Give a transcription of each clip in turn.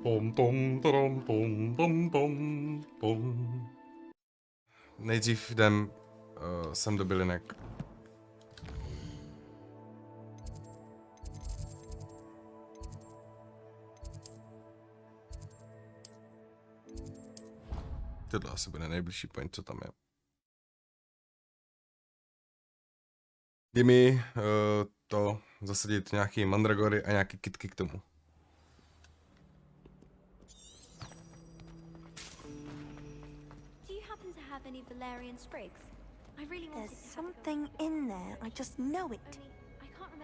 Pom, tom, tom, pom, pom, pom, pom. Nejdřív jdem sem do bylinek. Tohle asi bude nejbližší point, co tam je. Jde mi to zasadit nějaký mandragory a nějaký kytky k tomu.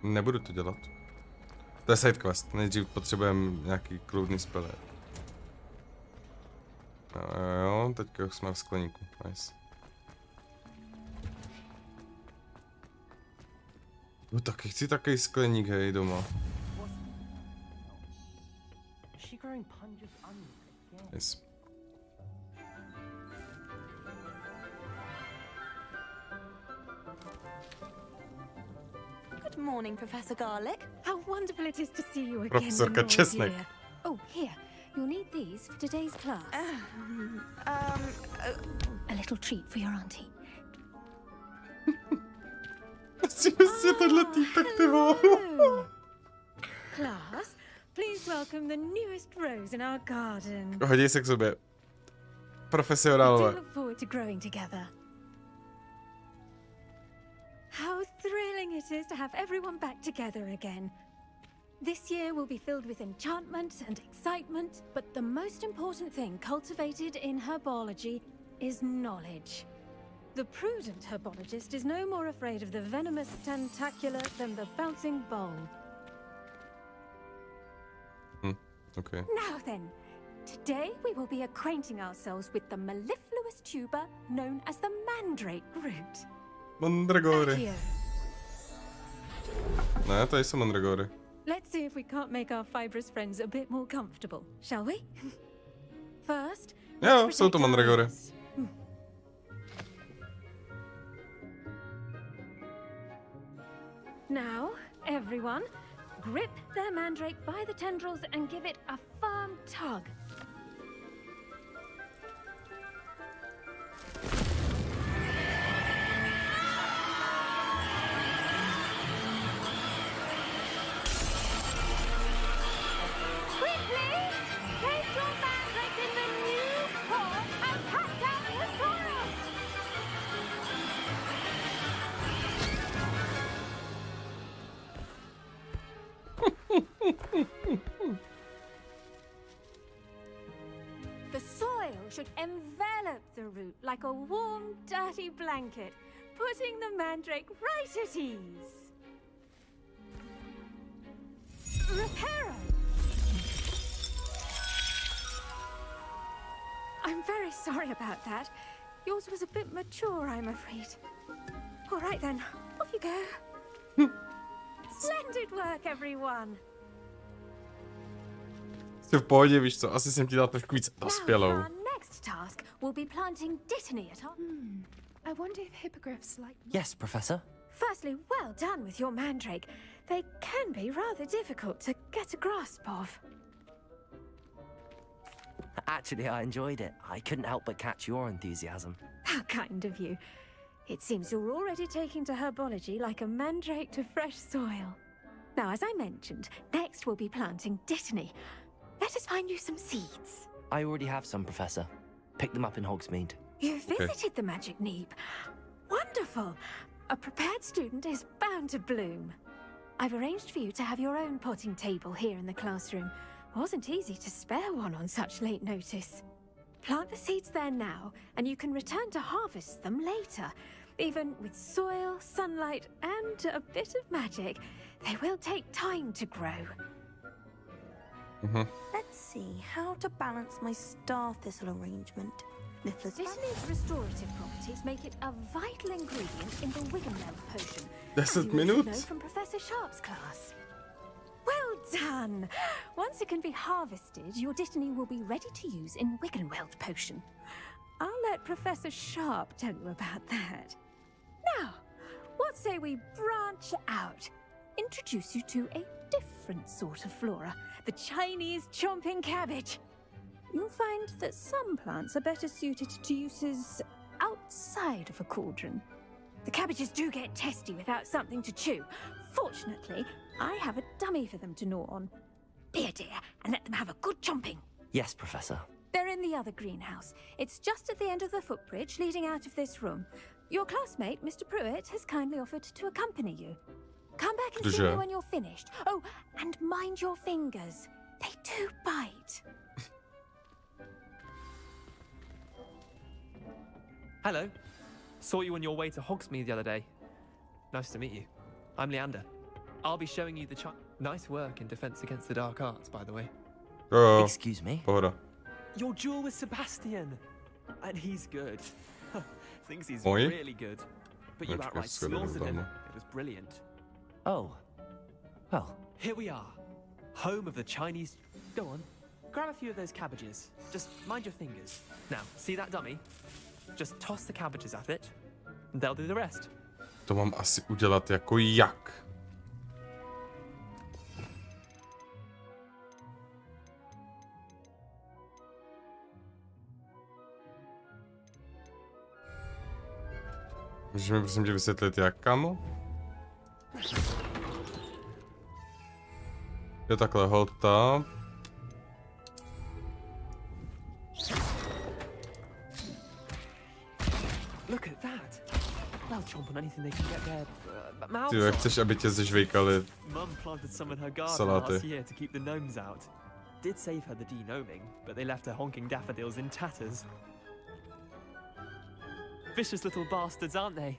Nebudu to dělat. To je side quest. Nejdřív potřebujeme nějaký kloudný spell. Jo, teďka jsme v skleníku. Nice. No taky chci takový skleník, hej, doma. Yes. Good morning, Professor Garlic. How wonderful it is to see you again. Profesorka Česnek. Oh, here. You'll need these for today's class. A little treat for your auntie. Class, please welcome the newest rose in our garden. Hodí se k sobě. I Profesionálové. do look forward to growing together. How thrilling it is to have everyone back together again. This year will be filled with enchantment and excitement, but the most important thing cultivated in herbology is knowledge. The prudent herbologist is no more afraid of the venomous tentacular than the bouncing bulb. Okay. Now then, today we will be acquainting ourselves with the mellifluous tuber known as the mandrake root. Mandragory. Here. Ne, tady jsou mandragory. Let's see if we can't make our fibrous friends a bit more comfortable, shall we? First, Jo, let's jsou to protect our mandragory. eyes. Now, everyone, grip their mandrake by the tendrils and give it a firm tug. Quickly, place your mandrake in the new pot and pat down the soil. The soil should envelop the root like a warm, dirty blanket, putting the mandrake right at ease. Reparo! I'm very sorry about that. Yours was a bit mature, I'm afraid. All right then, off you go. Splendid work, everyone. Jsi v pohodě, víš co, asi jsem ti dal trošku víc Now, dospělou. our next task will be planting dittany at our... I wonder if hippogriffs like... Yes, Professor. Firstly, well done with your mandrake. They can be rather difficult to get a grasp of. Actually, I enjoyed it. I couldn't help but catch your enthusiasm. How kind of you. It seems you're already taking to herbology like a mandrake to fresh soil. Now, as I mentioned, next we'll be planting dittany. Let us find you some seeds. I already have some, Professor. Picked them up in Hogsmeade. You visited the Magic Neep. Wonderful. A prepared student is bound to bloom. I've arranged for you to have your own potting table here in the classroom. Wasn't easy to spare one on such late notice. Plant the seeds there now, and you can return to harvest them later. Even with soil, sunlight, and a bit of magic, they will take time to grow. Let's see how to balance my star thistle arrangement. Dittany's restorative properties make it a vital ingredient in the Wiggenweld potion. 10 as you should minut? know from Professor Sharp's class. Well done! Once it can be harvested, your dittany will be ready to use in Wiggenweld potion. I'll let Professor Sharp tell you about that. Now, what say we branch out? introduce you to a different sort of flora, the Chinese chomping cabbage. You'll find that some plants are better suited to uses outside of a cauldron. The cabbages do get testy without something to chew. Fortunately, I have a dummy for them to gnaw on. Be a dear and let them have a good chomping. Yes, Professor. They're in the other greenhouse. It's just at the end of the footbridge leading out of this room. Your classmate, Mr. Pruitt, has kindly offered to accompany you. Come back and see me when you're finished. Oh, and mind your fingers. They do bite. Hello. Saw you on your way to Hogsmeade the other day. Nice to meet you. I'm Leander. I'll be showing you the nice work in Defense Against the Dark Arts, by the way. Excuse me? Pohoda. Your duel with Sebastian. And he's good. Thinks he's Moje? really good. But you outright slaughtered him. It was brilliant. Oh. Well. Here we are. Home of the Chinese... Go on. Grab a few of those cabbages. Just mind your fingers. Now, see that dummy? Just toss the cabbages at it, and they'll do the rest. To mám asi udělat jako jak? Můžeš mi prosím tě vysvětlit jak, kámo? Je takhle, hold tab. Look at that. They'll chomp on anything they can get their mouths Ty, jak on. chceš, aby tě zežvejkali Mum planted some in her garden saláty? last year to keep the gnomes out. Did save her the de-gnoming, but they left her honking daffodils in tatters. Vicious little bastards, aren't they?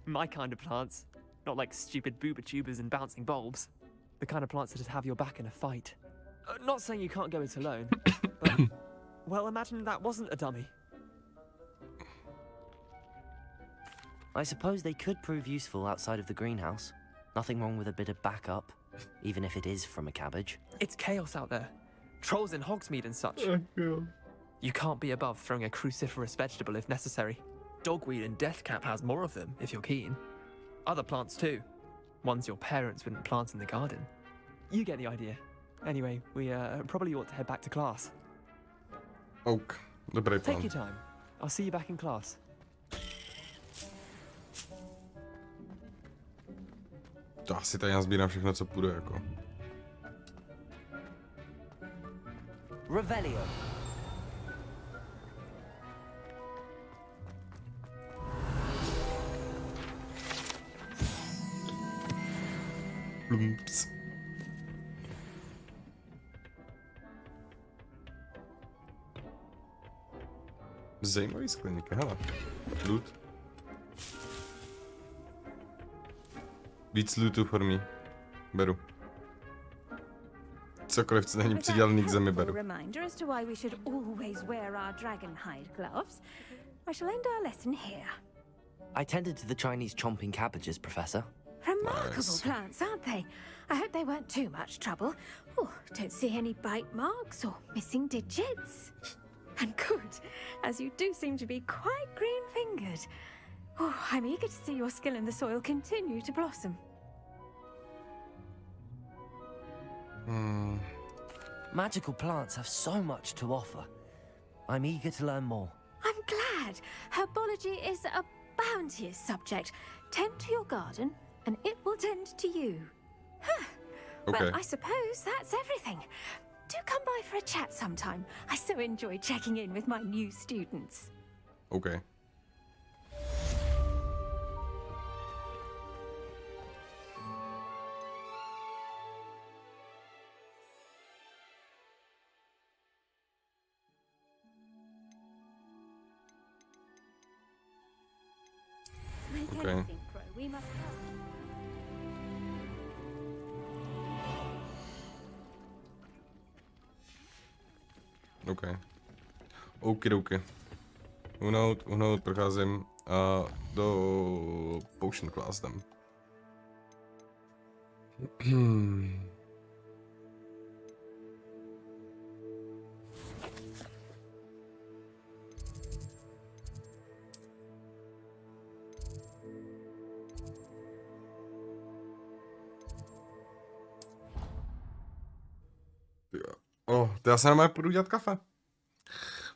My kind of plants. Not like stupid booba tubers and bouncing bulbs. The kind of plants that'd have your back in a fight. Not saying you can't go it alone, but... Well, imagine that wasn't a dummy. I suppose they could prove useful outside of the greenhouse. Nothing wrong with a bit of backup, even if it is from a cabbage. It's chaos out there. Trolls in Hogsmeade and such. You can't be above throwing a cruciferous vegetable if necessary. Dogweed and deathcap has more of them, if you're keen. Other plants too. Ones your parents wouldn't plant in the garden. You get the idea. Anyway, we probably ought to head back to class. Ok, dobrý Take plán. your time. I'll see you back in class. To asi tady nazbírám všechno, co půjde, jako. Revelio. Plumps. Zajímavý skleník, hele. Loot. Víc lootu for me. Beru. Cokoliv, co není přidělaný k zemi, beru. Reminder as to why we should always wear our dragon hide gloves. I shall end our lesson here. I tended to the Chinese chomping cabbages, Professor. Remarkable Nice. plants, aren't they? I hope they weren't too much trouble. Oh, don't see any bite marks or missing digits. And good, as you do seem to be quite green-fingered. Oh, I'm eager to see your skill in the soil continue to blossom. Magical plants have so much to offer. I'm eager to learn more. I'm glad. Herbology is a bounteous subject. Tend to your garden, and it will tend to you. Huh. Okay. Well, I suppose that's everything. Do come by for a chat sometime. I so enjoy checking in with my new students. OK. Make Okay. anything grow, we must help. OK. Okidoki. Uhnout, procházím a do Potion Class jdem. To já se normálně půjdu dělat kafe.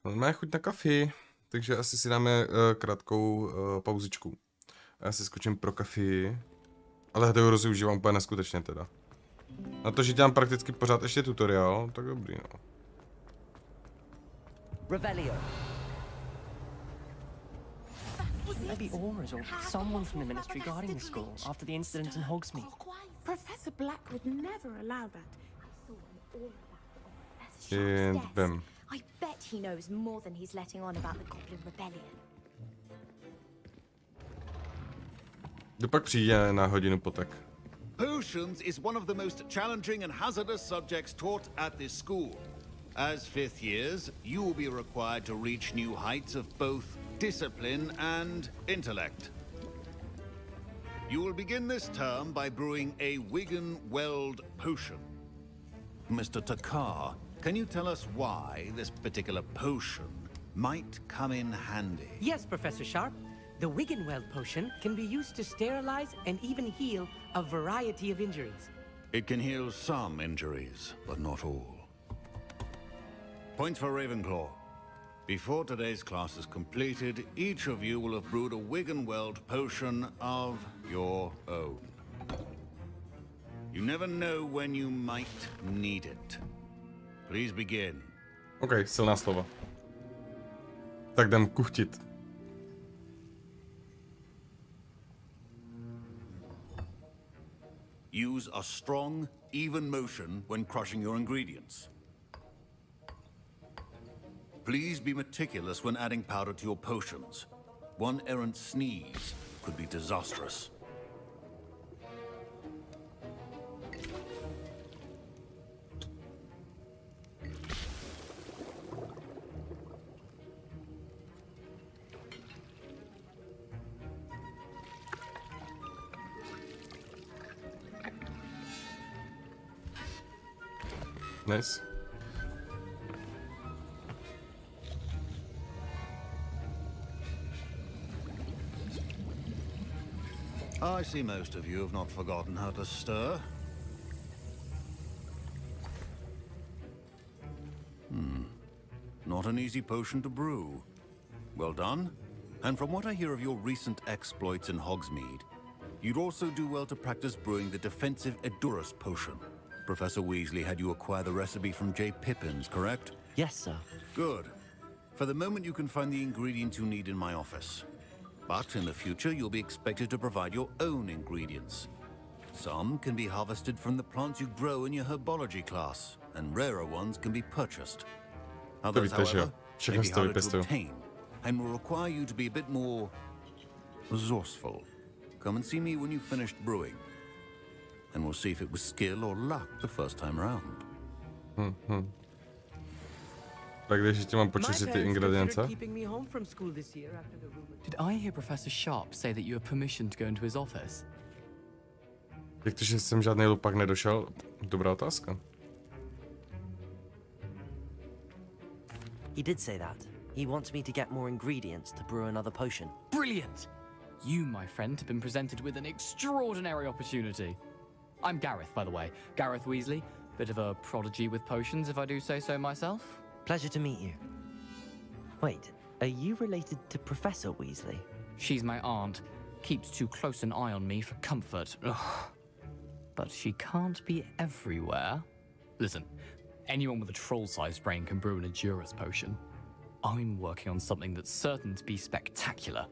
Máme chuť na kafi, takže asi si dáme krátkou pauzičku. Já si skočím pro kafi. Ale to rozužívám úplně neskutečně teda. Na to, že dělám prakticky pořád ještě tutoriál, tak dobrý no. Revelio. Maybe Aura's or someone from the ministry guarding the school after the incident in Hogsmeade. Professor Black would never allow that. And bam. I bet he knows more than he's letting on about the Goblin Rebellion. Kdo pak přijde na hodinu potek? Potions is one of the most challenging and hazardous subjects taught at this school. As fifth years, you will be required to reach new heights of both discipline and intellect. You will begin this term by brewing a Wigan-Weld potion. Mr. Takar, can you tell us why this particular potion might come in handy? Yes, Professor Sharp. The Wigan-Weld potion can be used to sterilize and even heal a variety of injuries. It can heal some injuries, but not all. Points for Ravenclaw. Before today's class is completed, each of you will have brewed a Wigan-Weld potion of your own. You never know when you might need it. Please begin. OK, silná slova. Tak jdem kuchtit. Use a strong, even motion when crushing your ingredients. Please be meticulous when adding powder to your potions. One errant sneeze could be disastrous. Nice. I see most of you have not forgotten how to stir. Not an easy potion to brew. Well done. And from what I hear of your recent exploits in Hogsmeade, you'd also do well to practice brewing the defensive Edurus potion. Professor Weasley had you acquire the recipe from J. Pippins, correct? Yes, sir. Good. For the moment, you can find the ingredients you need in my office. But in the future, you'll be expected to provide your own ingredients. Some can be harvested from the plants you grow in your herbology class, and rarer ones can be purchased. Others, however, may be harder to obtain, and will require you to be a bit more resourceful. Come and see me when you've finished brewing, and we'll see if it was skill or luck the first time round. Tak když ti mám počítat ty ingredience? Did I hear Professor Sharp say that you have permission to go into his office? Jak to, že jsem žádný lupak nedošel? Dobrá otázka. He did say that. He wants me to get more ingredients to brew another potion. Brilliant! You, my friend, have been presented with an extraordinary opportunity. I'm Gareth, by the way. Gareth Weasley. Bit of a prodigy with potions, if I do say so myself. Pleasure to meet you. Wait, are you related to Professor Weasley? She's my aunt. Keeps too close an eye on me for comfort. Ugh. But she can't be everywhere. Listen, anyone with a troll-sized brain can brew an Edurus potion. I'm working on something that's certain to be spectacular.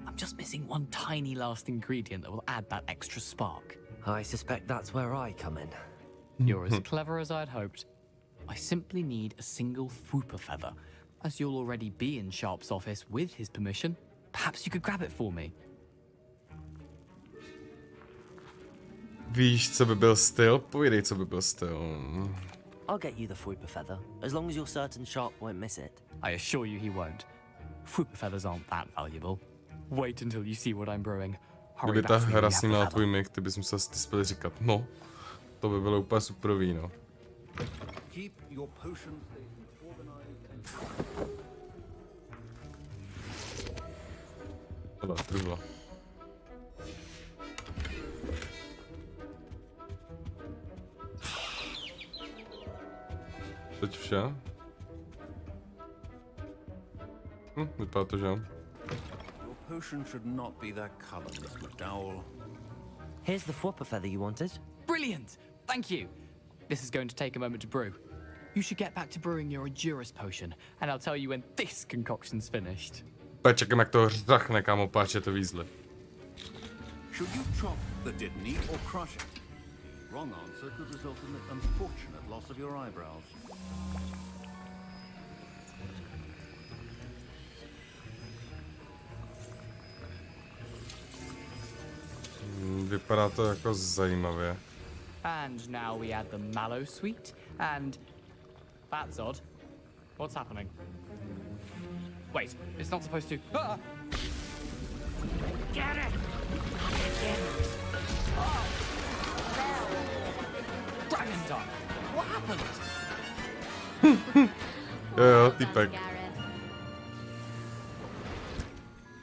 I'm just missing one tiny last ingredient that will add that extra spark. I suspect that's where I come in. You're as clever as I'd hoped. I simply need a single Fwooper feather. As you'll already be in Sharp's office with his permission, perhaps you could grab it for me. Víš, co by byl styl? Povídej, co by byl styl. I'll get you the Fwooper feather, as long as you're certain Sharp won't miss it. I assure you he won't. Fwooper feathers aren't that valuable. Wait until you see what I'm brewing. Kdyby ta hra s ním měla tvůj mic, ty bys musel ty spely říkat. No, to by bylo úplně superový, no. Keep your potions organized. Tohle, truhla. teď vše. Vypadá to, že jo. Your potion should not be that color, Miss McDowell. Here's the flopper feather you wanted. Brilliant! Thank you. This is going to take a moment to brew. You should get back to brewing your Juris potion, and I'll tell you when this concoction's finished. Čekám, jak to řachne, kámo, páče to Weasley. Should you chop the Didney or crush it? Wrong answer could result in the unfortunate loss of your eyebrows. Vypadá to jako zajímavě. And now we add the mallow sweet, and that's odd. What's happening? Wait, it's not supposed to. Ah! Get it! Oh! Dragon Dog! What happened? Jo, týpek.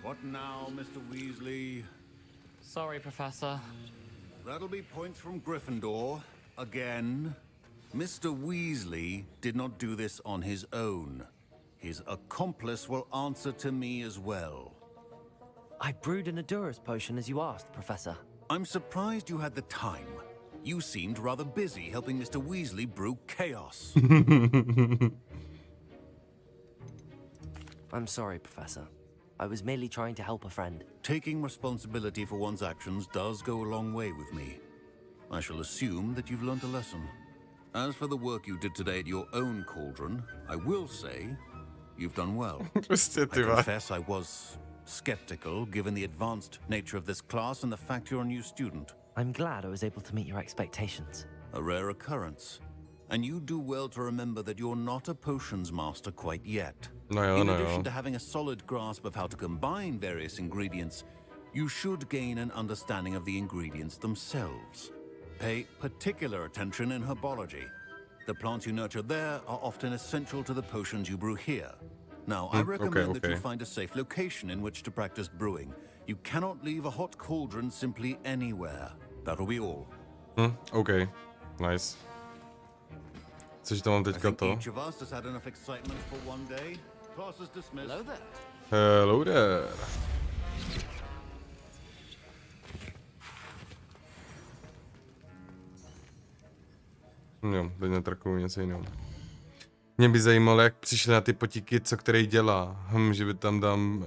What now, Mr. Weasley? Sorry, Professor. That'll be points from Gryffindor. Again. Mr. Weasley did not do this on his own. His accomplice will answer to me as well. I brewed an Juris potion as you asked, Professor. I'm surprised you had the time. You seemed rather busy helping Mr. Weasley brew chaos. I'm sorry, Professor. I was merely trying to help a friend. Taking responsibility for one's actions does go a long way with me. I shall assume that you've learnt a lesson. As for the work you did today at your own cauldron, I will say you've done well. I confess I was skeptical given the advanced nature of this class and the fact you're a new student. I'm glad I was able to meet your expectations. A rare occurrence. And you do well to remember that you're not a potions master quite yet. In addition to having a solid grasp of how to combine various ingredients, you should gain an understanding of the ingredients themselves. Pay particular attention in herbology. The plants you nurture there are often essential to the potions you brew here. Now, I recommend that you find a safe location in which to practice brewing. You cannot leave a hot cauldron simply anywhere. That'll be all. OK. Nice. Což to mám teďka to? Each of us has had enough excitement for one day. Class is dismissed. Hello there. Hello there. Jo, teď netrkuju něco jiného. Mě by zajímalo, jak přišli na ty potíky, co který dělá. Že by tam dám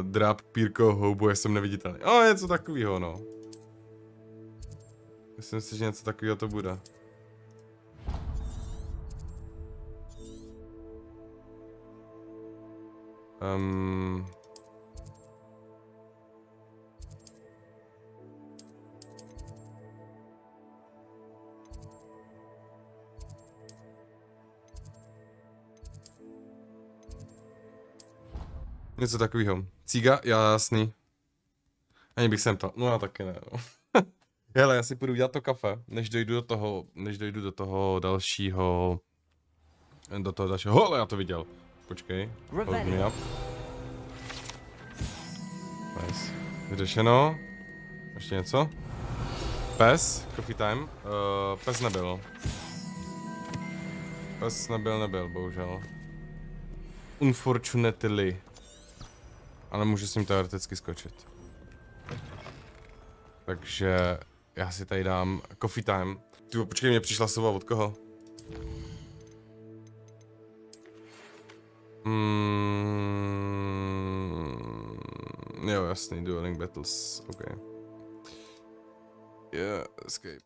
dráp pírko houbu, já jsem neviditelný. Něco takového, no. Myslím si, že něco takového to bude. Něco takového. Cíga? Jasný. Ani bych sem to. No já taky ne. No. Hele, já si půjdu dělat to kafe, než dojdu do toho dalšího. Ale já to viděl. Počkej. Hold me up. Nice. Vyřešeno. Ještě něco? Pes? Coffee time? Pes nebyl. Pes nebyl, bohužel. Unfortunately. Ale můžu s ním teoreticky skočit. Takže já si tady dám coffee time. Počkej, mě přišla sova od koho? Jo, jasný, dueling battles, OK. Yeah, escape.